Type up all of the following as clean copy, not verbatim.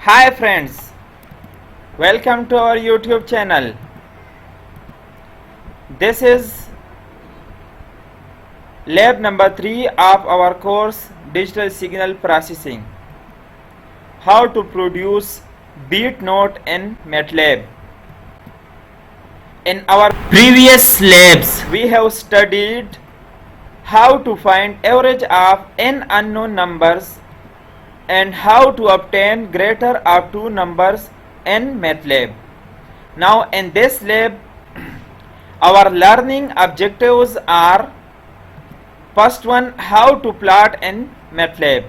Hi friends, welcome to our YouTube channel. This is lab number 3 of our course Digital Signal Processing. How to produce beat note in MATLAB. In our previous labs, we have studied how to find average of n unknown numbers and how to obtain greater of two numbers in MATLAB. Now in this lab, our learning objectives are: first one, how to plot in MATLAB.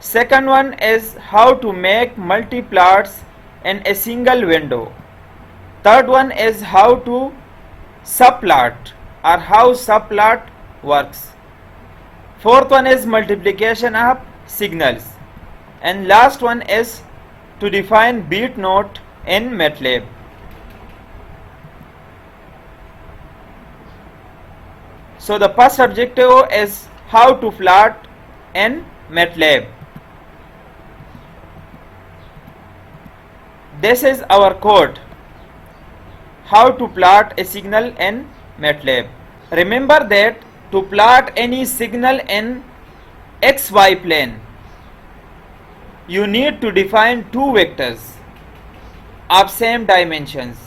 Second one is how to make multi-plots in a single window. Third one is how to subplot or how subplot works. Fourth one is multiplication of signals. And last one is to define beat note in MATLAB. So the first objective is how to plot in MATLAB. This is our code. How to plot a signal in MATLAB. Remember that to plot any signal in XY plane, you need to define two vectors of same dimensions.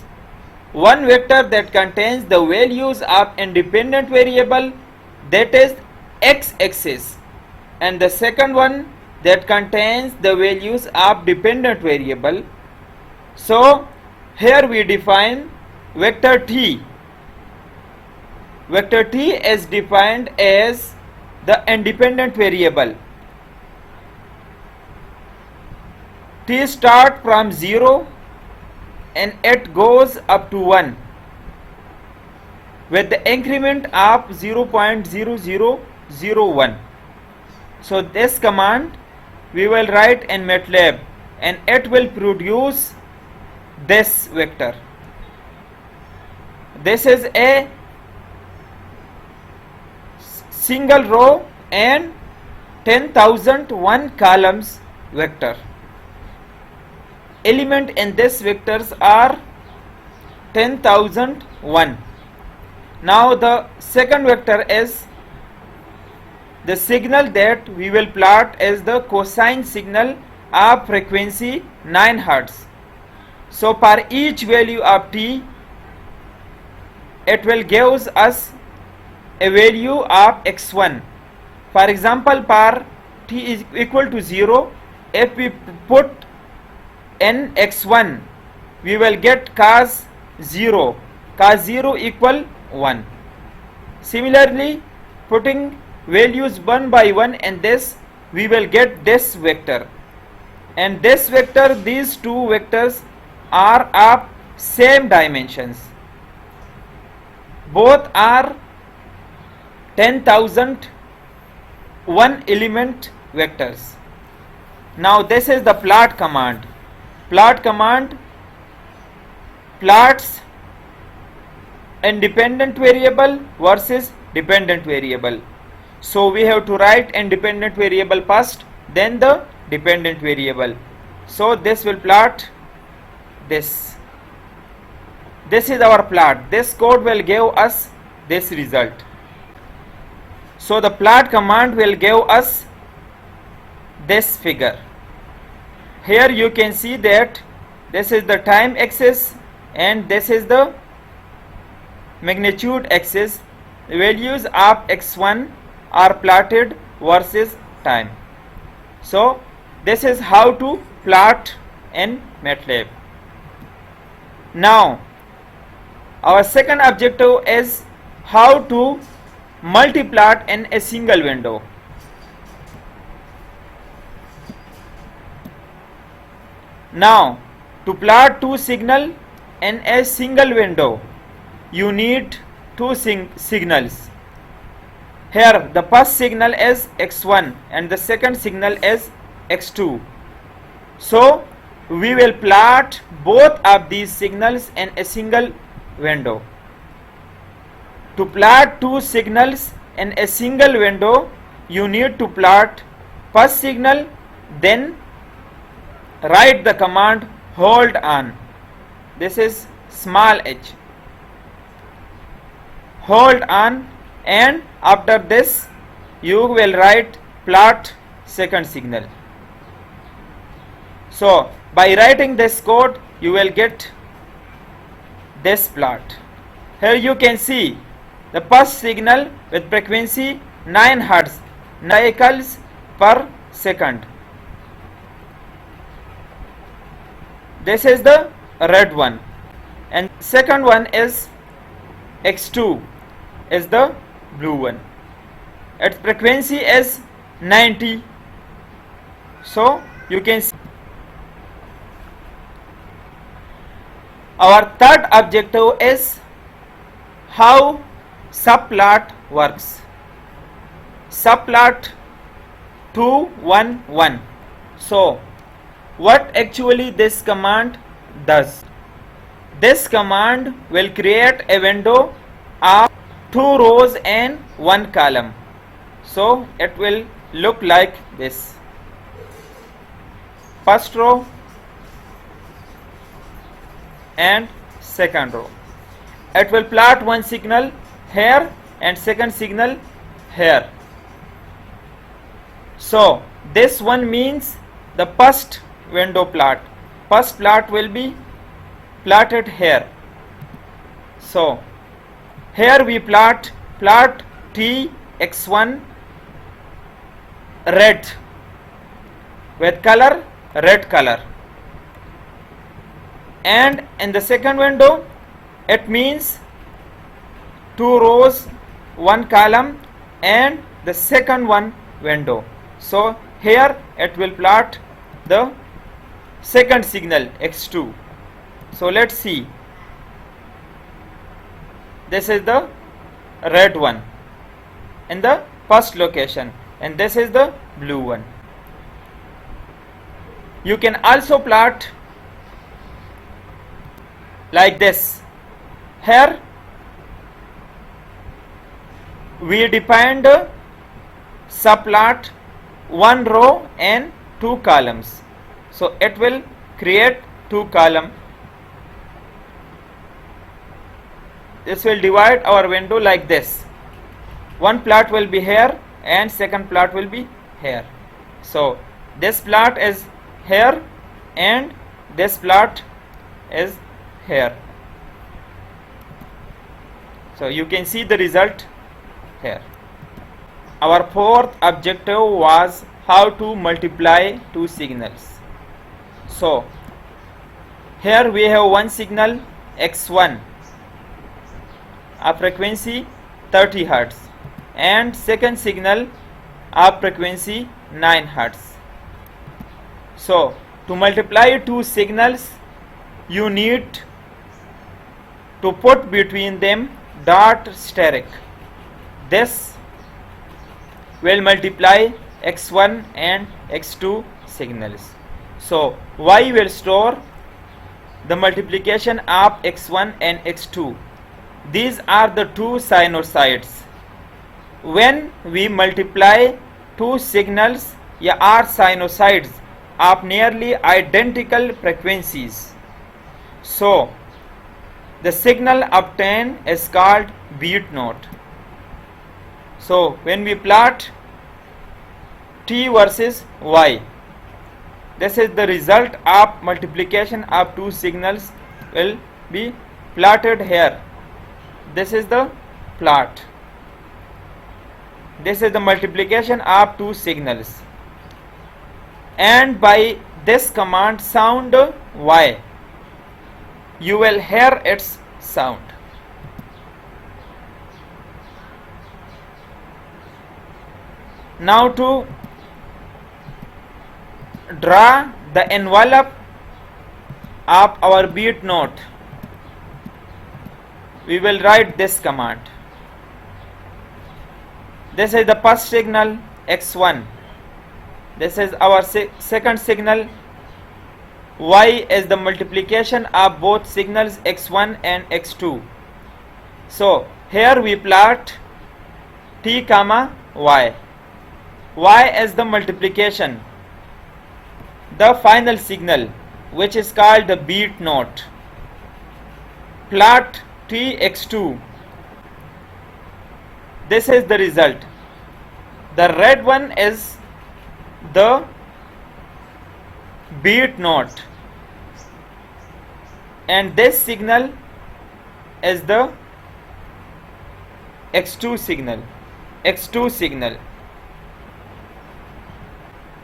One vector that contains the values of independent variable, that is x-axis, and the second one that contains the values of dependent variable. So here we define vector t. Vector t is defined as the independent variable. T start from 0 and it goes up to 1 with the increment of 0.0001. So this command we will write in MATLAB and it will produce this vector. This is a single row and 10,001 columns vector. Element in this vectors are 10,001. Now the second vector is the signal that we will plot as the cosine signal of frequency 9 Hz. So for each value of t, it will give us a value of x1. For example, for t is equal to 0, if we put n x1, we will get cos 0. Cos 0 equal 1. Similarly, putting values one by one in this, we will get this vector. And this vector, these two vectors are of same dimensions. Both are 10,000 one element vectors. Now this is the plot command. Plot command plots independent variable versus dependent variable. So we have to write independent variable first, then the dependent variable. So this will plot this. This is our plot. This code will give us this result. So the plot command will give us this figure. Here you can see that this is the time axis and this is the magnitude axis. The values of x1 are plotted versus time. So this is how to plot in MATLAB. Now our second objective is how to multiplot in a single window. Now to plot two signals in a single window, you need two signals. Here the first signal is x1 and the second signal is x2. So we will plot both of these signals in a single window. To plot two signals in a single window, you need to plot first signal, then write the command hold on. This is small h. Hold on, and after this you will write plot second signal. So by writing this code you will get this plot. Here you can see the first signal with frequency 9 Hz, 9 cycles per second. This is the red one, and second one is x2 is the blue one. Its frequency is 90. So you can see. Our third objective is how subplot works. Subplot 211. So what actually this command does? This command will create a window of 2 rows and 1 column. So it will look like this. First row and second row. It will plot one signal here and second signal here. So this one means the first window plot. First plot will be plotted here. So here we plot T x1 red with color red color, and in the second window it means 2 rows 1 column and the second one window. So here it will plot the second signal x2. So let's see. This is the red one in the first location, and this is the blue one. You can also plot like this. Here we defined subplot 1 row and 2 columns. So it will create 2 columns. This will divide our window like this. One plot will be here and second plot will be here. So this plot is here and this plot is here. So you can see the result here. Our fourth objective was how to multiply two signals. So here we have one signal x1 of frequency 30 Hz and second signal of frequency 9 Hz. So to multiply two signals you need to put between them dot asterisk. This will multiply x1 and x2 signals. So y will store the multiplication of x1 and x2. These are the two sinusoids. When we multiply two signals or sinusoids of nearly identical frequencies, so the signal obtained is called beat note. So when we plot t versus y, this is the result of multiplication of two signals will be plotted here. This is the plot. This is the multiplication of two signals, and by this command sound y, you will hear its sound. Now to draw the envelope of our beat note, we will write this command. This is the first signal x1. This is our second signal. Y is the multiplication of both signals x1 and x2. So here we plot t comma y. Y is the multiplication. the final signal, which is called the beat note. Plot Tx2. This is the result. The red one is the beat note, and this signal is the X2 signal.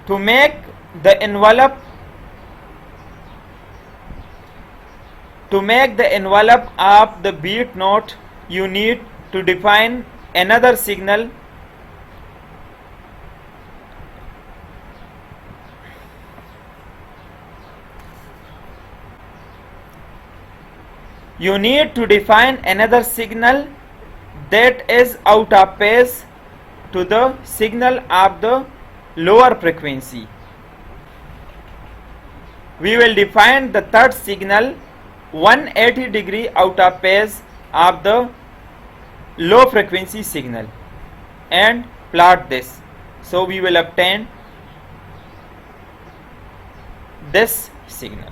To make the envelope of the beat note, you need to define another signal that is out of phase to the signal of the lower frequency. We will define the third signal 180 degree out of phase of the low frequency signal and plot this. So we will obtain this signal.